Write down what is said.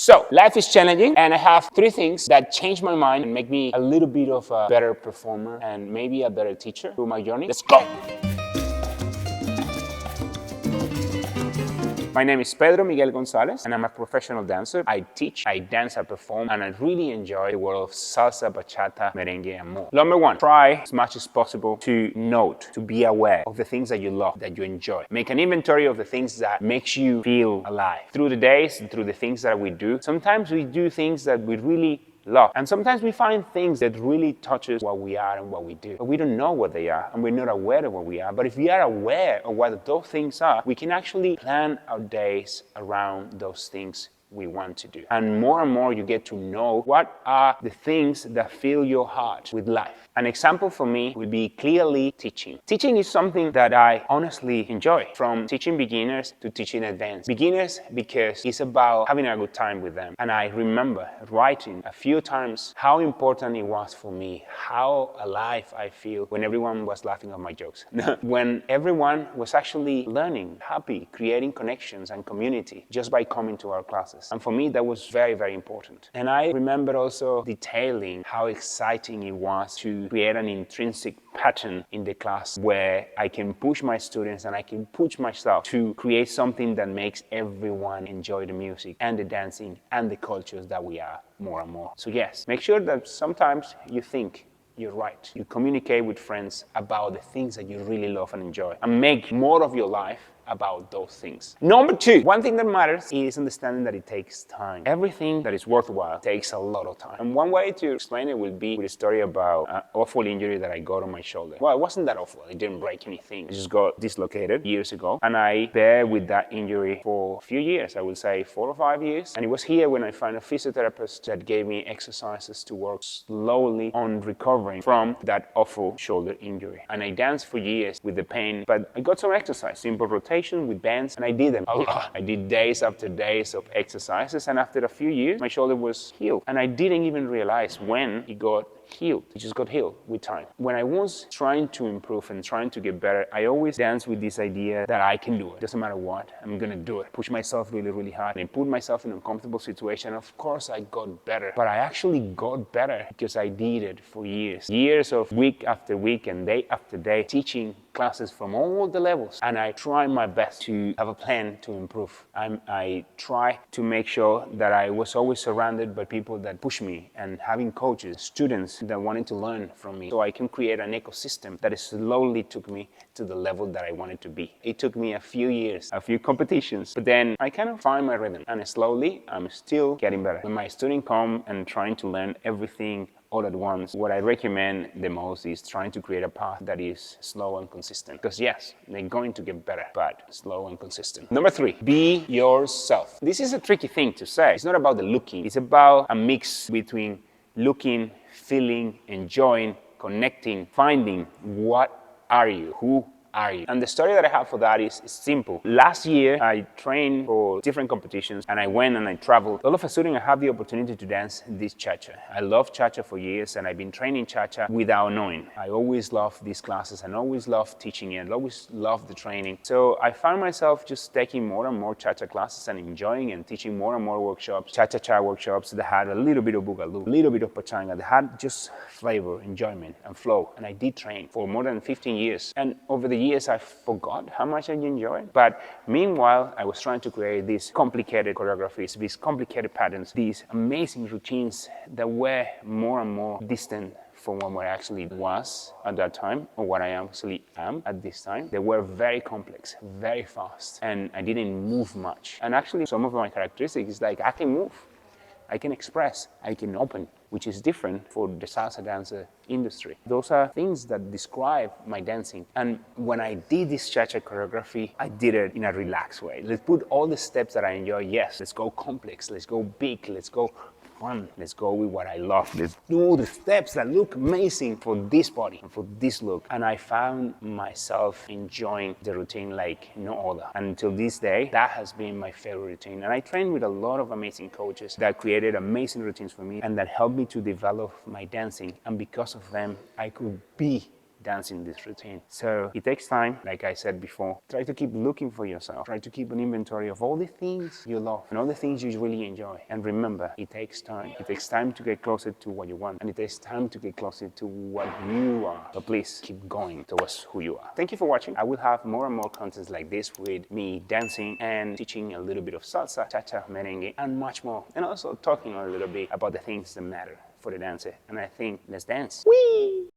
So life is challenging, and I have 3 things that change my mind and make me a little bit of a better performer and maybe a better teacher through my journey. Let's go! My name is Pedro Gonzalez, and I'm a professional dancer. I teach, I dance, I perform, and I really enjoy the world of salsa, bachata, merengue, and more. Number 1, try as much as possible to note, to be aware of the things that you love, that you enjoy. Make an inventory of the things that makes you feel alive. Through the days and through the things that we do, sometimes we do things that we really love. And sometimes we find things that really touches what we are and what we do. But we don't know what they are, and we're not aware of what we are. But if we are aware of what those things are, we can actually plan our days around those things we want to do. And more you get to know what are the things that fill your heart with life. An example for me would be clearly teaching. Teaching is something that I honestly enjoy, from teaching beginners to teaching advanced. Beginners because it's about having a good time with them. And I remember writing a few times how important it was for me, how alive I feel when everyone was laughing at my jokes. When everyone was actually learning, happy, creating connections and community just by coming to our classes. And for me, that was very, very important. And I remember also detailing how exciting it was to create an intrinsic pattern in the class where I can push my students and I can push myself to create something that makes everyone enjoy the music and the dancing and the cultures that we are more and more. So yes, make sure that sometimes you think you're right. You communicate with friends about the things that you really love and enjoy, and make more of your life about those things. Number 2, one thing that matters is understanding that it takes time. Everything that is worthwhile takes a lot of time. And one way to explain it would be with a story about an awful injury that I got on my shoulder. Well, it wasn't that awful. I didn't break anything. I just got dislocated years ago. And I bear with that injury for a few years, I would say 4 or 5 years. And it was here when I found a physiotherapist that gave me exercises to work slowly on recovering from that awful shoulder injury. And I danced for years with the pain, but I got some exercise, simple rotation with bands, and I did them a lot. I did days after days of exercises, and after a few years, my shoulder was healed. And I didn't even realize when it got healed. It just got healed with time. When I was trying to improve and trying to get better, I always danced with this idea that I can do it. Doesn't matter what, I'm gonna do it. Push myself really, really hard. And I put myself in an uncomfortable situation. Of course, I got better. But I actually got better because I did it for years. Years of week after week and day after day, teaching classes from all the levels. And I try my best to have a plan to improve. I try to make sure that I was always surrounded by people that push me, and having coaches, students that wanted to learn from me, so I can create an ecosystem that slowly took me to the level that I wanted to be. It took me a few years, a few competitions, but then I kind of find my rhythm, and slowly I'm still getting better. When my students come and trying to learn everything all at once, what I recommend the most is trying to create a path that is slow and consistent. Because yes, they're going to get better, but slow and consistent. Number 3, be yourself. This is a tricky thing to say. It's not about the looking. It's about a mix between looking, feeling, enjoying, connecting, finding what are you, who are you? And the story that I have for that is simple. Last year, I trained for different competitions, and I went and I traveled. All of a sudden, I have the opportunity to dance this cha-cha. I love cha-cha for years, and I've been training cha-cha without knowing. I always loved these classes and always loved teaching it, always loved the training. So I found myself just taking more and more cha-cha classes and enjoying and teaching more and more workshops, cha-cha-cha workshops that had a little bit of boogaloo, a little bit of pachanga, that had just flavor, enjoyment, and flow. And I did train for more than 15 years. And over the years, I forgot how much I enjoyed. But meanwhile, I was trying to create these complicated choreographies, these complicated patterns, these amazing routines that were more and more distant from what I actually was at that time, or what I actually am at this time. They were very complex, very fast, and I didn't move much. And actually, some of my characteristics is like I can move, I can express, I can open, which is different for the salsa dancer industry. Those are things that describe my dancing. And when I did this cha-cha choreography, I did it in a relaxed way. Let's put all the steps that I enjoy. Yes, let's go complex, let's go big, let's go fun, let's go with what I love. Let's do the steps that look amazing for this body and for this look. And I found myself enjoying the routine like no other. And until this day, that has been my favorite routine. And I trained with a lot of amazing coaches that created amazing routines for me and that helped me to develop my dancing. And because of them, I could be dancing this routine. So it takes time, like I said before. Try to keep looking for yourself. Try to keep an inventory of all the things you love and all the things you really enjoy. And remember, it takes time. It takes time to get closer to what you want, and it takes time to get closer to what you are. So please keep going towards who you are. Thank you for watching. I will have more and more contents like this with me dancing and teaching a little bit of salsa, cha-cha, merengue, and much more. And also talking a little bit about the things that matter for the dancer. And I think, let's dance. Whee!